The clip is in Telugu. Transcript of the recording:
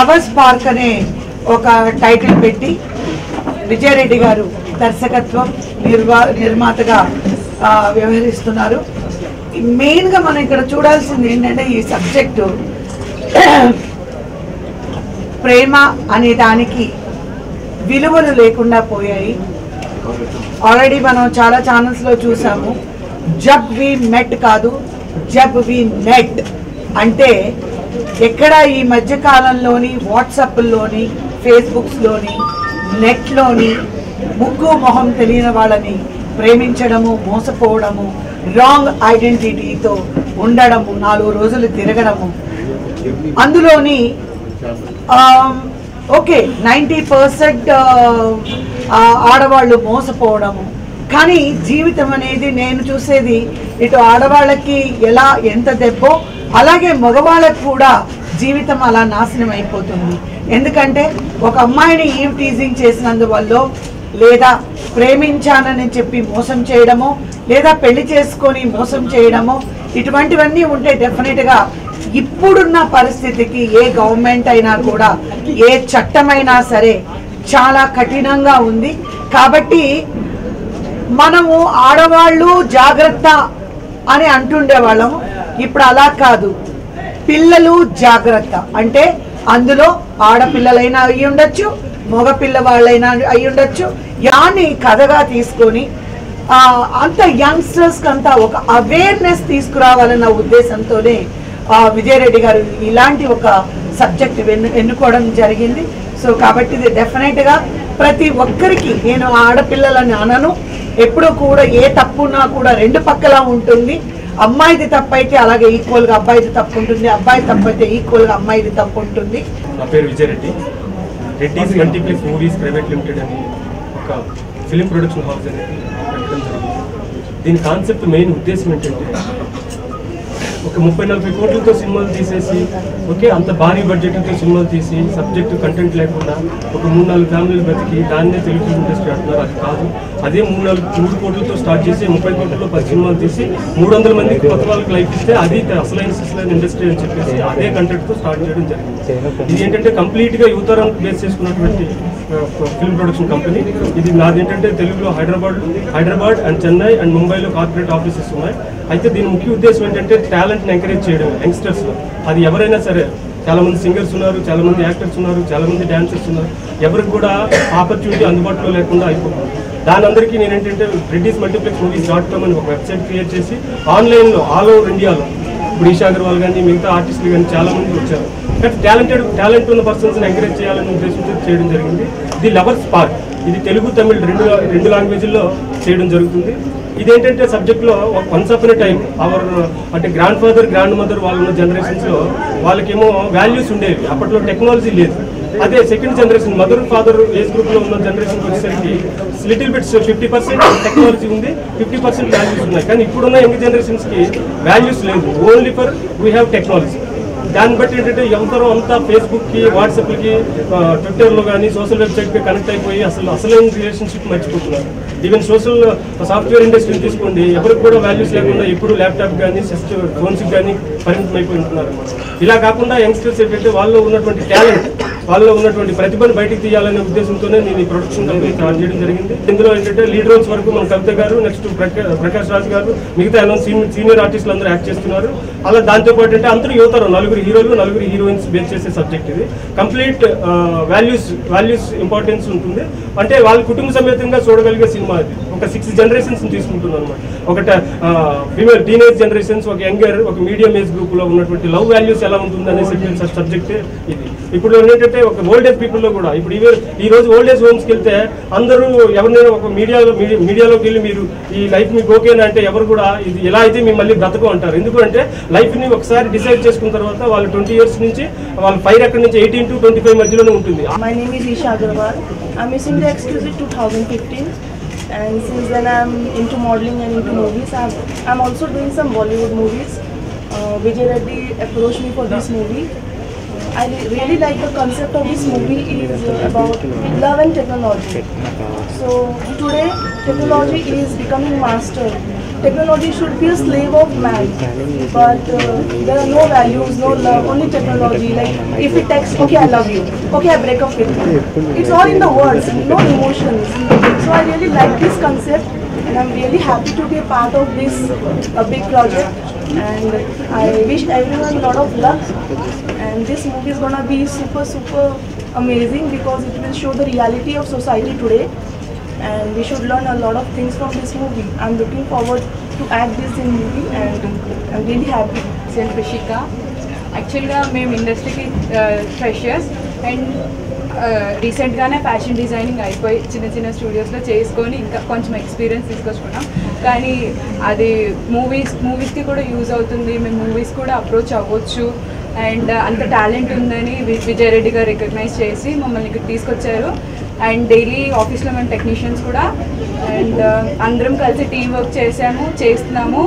లవర్స్ పార్క్ అనే ఒక టైటిల్ పెట్టి విజయరెడ్డి గారు దర్శకత్వం నిర్మాతగా వ్యవహరిస్తున్నారు. మెయిన్గా మనం ఇక్కడ చూడాల్సింది ఏంటంటే ఈ సబ్జెక్టు ప్రేమ అనే దానికి విలువలు లేకుండా పోయాయి. ఆల్రెడీ మనం చాలా ఛానల్స్లో చూసాము. జబ్ వి మెట్ కాదు, జబ్ వి నెట్. అంటే ఎక్కడ ఈ మధ్య కాలంలోని వాట్సాప్లోని ఫేస్బుక్స్లోని నెట్లోని ముక్కు మొహం తెలియని వాళ్ళని ప్రేమించడము, మోసపోవడము, రాంగ్ ఐడెంటిటీతో ఉండడము, 4 రోజులు తిరగడము, అందులోని ఓకే 90% ఆడవాళ్ళు మోసపోవడము. కానీ జీవితం అనేది నేను చూసేది ఇటు ఆడవాళ్ళకి ఎలా ఎంత దెబ్బో అలాగే మగవాళ్ళకు కూడా జీవితం అలా నాశనం అయిపోతుంది. ఎందుకంటే ఒక అమ్మాయిని ఈవ్ టీజింగ్ చేసినందువల్ల లేదా ప్రేమించానని చెప్పి మోసం చేయడమో లేదా పెళ్లి చేసుకొని మోసం చేయడమో ఇటువంటివన్నీ ఉంటే డెఫినెట్గా ఇప్పుడున్న పరిస్థితికి ఏ గవర్నమెంట్ అయినా కూడా ఏ చట్టమైనా సరే చాలా కఠినంగా ఉంది. కాబట్టి మనము ఆడవాళ్ళు జాగ్రత్త అని అంటుండేవాళ్ళము. ఇప్పుడు అలా కాదు, పిల్లలు జాగ్రత్త. అంటే అందులో ఆడపిల్లలైనా అయి ఉండొచ్చు, మగ పిల్లవాళ్ళైనా అయి ఉండొచ్చు. యాని కథగా తీసుకొని అంత యంగ్స్టర్స్కి అంతా ఒక అవేర్నెస్ తీసుకురావాలన్న ఉద్దేశంతోనే విజయరెడ్డి గారు ఇలాంటి ఒక సబ్జెక్ట్ ఎన్నుకోవడం జరిగింది. సో కాబట్టి ఇది డెఫినెట్గా ప్రతి ఒక్కరికి, నేను ఆడపిల్లలని అనను, ఎప్పుడూ కూడా ఏ తప్పున్నా కూడా 2 పక్కలా ఉంటుంది. అమ్మాయిది తప్పు అయితే అలాగే ఈక్వల్గా అబ్బాయిది తప్పు ఉంటుంది, అబ్బాయి తప్పు అయితే ఈక్వల్గా అమ్మాయిది తప్పు ఉంటుంది. నా పేరు Vijaya Reddy. Reddy's multiplex movies private limited అని ఒక ఫిలిం ప్రొడక్షన్ హౌస్ అనేది పెట్టడం జరిగింది. దీని కాన్సెప్ట్ మెయిన్ ఉద్దేశం ఏంటంటే ఒక 30-40 కోట్లతో సినిమాలు తీసేసి ఓకే అంత భారీ బడ్జెట్తో సినిమాలు తీసి సబ్జెక్టు కంటెంట్ లేకుండా ఒక 3-4 ఫ్యామిలీలు బతికి దాన్నే తెలుగు ఫిల్మ్ ఇండస్ట్రీ అంటున్నారు. అది కాదు. అదే 3 కోట్లతో స్టార్ట్ చేసి 30 కోట్లలో 10 సినిమాలు తీసి 300 మందికి కొత్త వాళ్ళకి లైఫ్ ఇస్తే అది అసలైన ఇండస్ట్రీ అని చెప్పేసి అదే కంటెంట్తో స్టార్ట్ చేయడం జరిగింది. ఇది ఏంటంటే కంప్లీట్గా యువతరం బేస్ చేసుకున్నటువంటి ఫిల్మ్ ప్రొడక్షన్ కంపెనీ. ఇది నాది ఏంటంటే తెలుగులో హైదరాబాద్ అండ్ చెన్నై అండ్ ముంబైలో కార్పొరేట్ ఆఫీసెస్ ఉన్నాయి. అయితే దీని ముఖ్య ఉద్దేశం ఏంటంటే టాలెంట్ని ఎంకరేజ్ చేయడం యంగ్స్టర్స్లో. అది ఎవరైనా సరే, చాలామంది సింగర్స్ ఉన్నారు, చాలామంది యాక్టర్స్ ఉన్నారు, చాలామంది డాన్సర్స్ ఉన్నారు. ఎవరికి కూడా ఆపర్చునిటీ అందుబాటులో లేకుండా అయిపోతుంది. దాని అందరికీ నేను ఏంటంటే రెడ్డిస్ మల్టీప్లెక్స్ మూవీస్.com అని ఒక వెబ్సైట్ క్రియేట్ చేసి ఆన్లైన్లో ఆల్ ఓవర్ ఇండియాలో ఇప్పుడు ఈషా అగర్వాల్ కానీ మిగతా ఆర్టిస్టులు కానీ చాలామంది వచ్చారు. బట్ టాలెంట్ ఉన్న పర్సన్స్ని ఎంకరేజ్ చేయాలనే ఉద్దేశంతో చేయడం జరిగింది. ది లవర్స్ పార్క్ ఇది తెలుగు తమిళ్ రెండు లాంగ్వేజ్ల్లో చేయడం జరుగుతుంది. ఇదేంటంటే సబ్జెక్ట్లో once upon a time our అంటే గ్రాండ్ ఫాదర్ గ్రాండ్ మదర్ వాళ్ళు ఉన్న జనరేషన్స్లో వాళ్ళకేమో వాల్యూస్ ఉండేవి. అప్పట్లో టెక్నాలజీ లేదు. అదే second generation mother father age గ్రూప్లో ఉన్న జనరేషన్కి వచ్చేసరికి లిటిల్ బిట్స్ 50% టెక్నాలజీ ఉంది, 50% వాల్యూస్ ఉన్నాయి. కానీ ఇప్పుడున్న యంగ్ జనరేషన్స్కి వాల్యూస్ లేదు. Only for we have technology. దాన్ని బట్టి ఏంటంటే ఎవరో అంతా ఫేస్బుక్కి వాట్సాప్కి ట్విట్టర్లో కానీ సోషల్ వెబ్సైట్కి కనెక్ట్ అయిపోయి అసలైన రిలేషన్షిప్ మర్చిపోతున్నారు. ఈవెన్ సోషల్ సాఫ్ట్వేర్ ఇండస్ట్రీని తీసుకోండి, ఎవరికి కూడా వాల్యూస్ లేకుండా ఎప్పుడు ల్యాప్టాప్ కానీ ఫోన్స్కి కానీ పరిమితం అయిపోయి ఉంటున్నారు. ఇలా కాకుండా యంగ్స్టర్స్ ఏంటంటే వాళ్ళు ఉన్నటువంటి టాలెంట్, వాళ్ళలో ఉన్నటువంటి ప్రతిభను బయటికి తీయాలనే ఉద్దేశంతోనే నేను ఈ ప్రొడక్షన్ కంపెనీ స్టార్ట్ చేయడం జరిగింది. ఇందులో ఏంటంటే లీడ్ రోల్స్ వరకు మన కవిత గారు, నెక్స్ట్ ప్రకాష్ రాజ్ గారు, మిగతా సీనియర్ ఆర్టిస్టులు అందరూ యాక్ట్ చేస్తున్నారు. అలా దాంతోపాటు అంటే అందరూ యువతరం 4 హీరోలు 4 హీరోయిన్స్ బేస్ చేసే సబ్జెక్ట్ ఇది. కంప్లీట్ వాల్యూస్ ఇంపార్టెన్స్ ఉంటుంది. అంటే వాళ్ళ కుటుంబ సమేతంగా చూడగలిగే సినిమా ఇది. ఒక 6 జనరేషన్స్ తీసుకుంటుంది అనమాట. ఒక ఫీమేల్ టీనేజ్ జనరేషన్స్, ఒక యంగర్, ఒక మీడియం ఏజ్ గ్రూప్లో ఉన్నటువంటి లవ్ వాల్యూస్ ఎలా ఉంటుంది అనే సబ్జెక్టే ఇది. ఇప్పుడు ఏంటంటే ఒక ఓల్డ్ ఏజ్ పీపుల్లో కూడా ఇప్పుడు ఈ రోజు ఓల్డ్ ఏజ్ హోమ్స్కి వెళ్తే అందరూ ఎవరినైనా ఒక మీడియాలోకి వెళ్ళి మీరు ఈ లైఫ్ మీకు ఓకేనా అంటే ఎవరు కూడా ఇది ఎలా అయితే మేము మళ్ళీ బ్రతకు అంటారు. ఎందుకంటే లైఫ్ని ఒకసారి డిసైడ్ చేసుకున్న తర్వాత వాళ్ళు 20 years నుంచి వాళ్ళ ఫైర్ ఎక్కడి నుంచి 18 to 25 మధ్యలోనే ఉంటుంది. My name is Isha Agarwal. I'm Miss India Exquisite 2015 and since then I'm into modeling and into movies. I'm also doing some Bollywood movies. Vijay Reddy approached me for this movie. I really like the concept of this movie is about love and technology. So today technology is becoming master technology should be a slave of man, but there are no values, no love, only technology. Like if it texts, okay, I love you, okay, I break up with you. It's all in the words, no emotions. So I really like this concept, and I'm really happy to be a part of this big project. And I wish everyone a lot of luck. And this movie is gonna be super amazing because it will show the reality of society today. And we should learn a lot of things from this movie. I'm looking forward to act this in movie, and I'm really happy. Cell Rishika యాక్చువల్గా మేము ఇండస్ట్రీకి ఫ్రెషర్స్ అండ్ రీసెంట్గానే ఫ్యాషన్ డిజైనింగ్ అయిపోయి చిన్న చిన్న స్టూడియోస్లో చేసుకొని ఇంకా కొంచెం ఎక్స్పీరియన్స్ తీసుకొచ్చుకున్నాం. కానీ అది మూవీస్కి కూడా యూజ్ అవుతుంది, మేము మూవీస్ కూడా అప్రోచ్ అవ్వచ్చు అండ్ అంత టాలెంట్ ఉందని విజయ్ రెడ్డి గారు రికగ్నైజ్ చేసి మమ్మల్ని ఇక్కడ తీసుకొచ్చారు. అండ్ డైలీ ఆఫీస్లో మేము టెక్నీషియన్స్ కూడా అండ్ అందరం కలిసి టీం వర్క్ చేస్తున్నాము.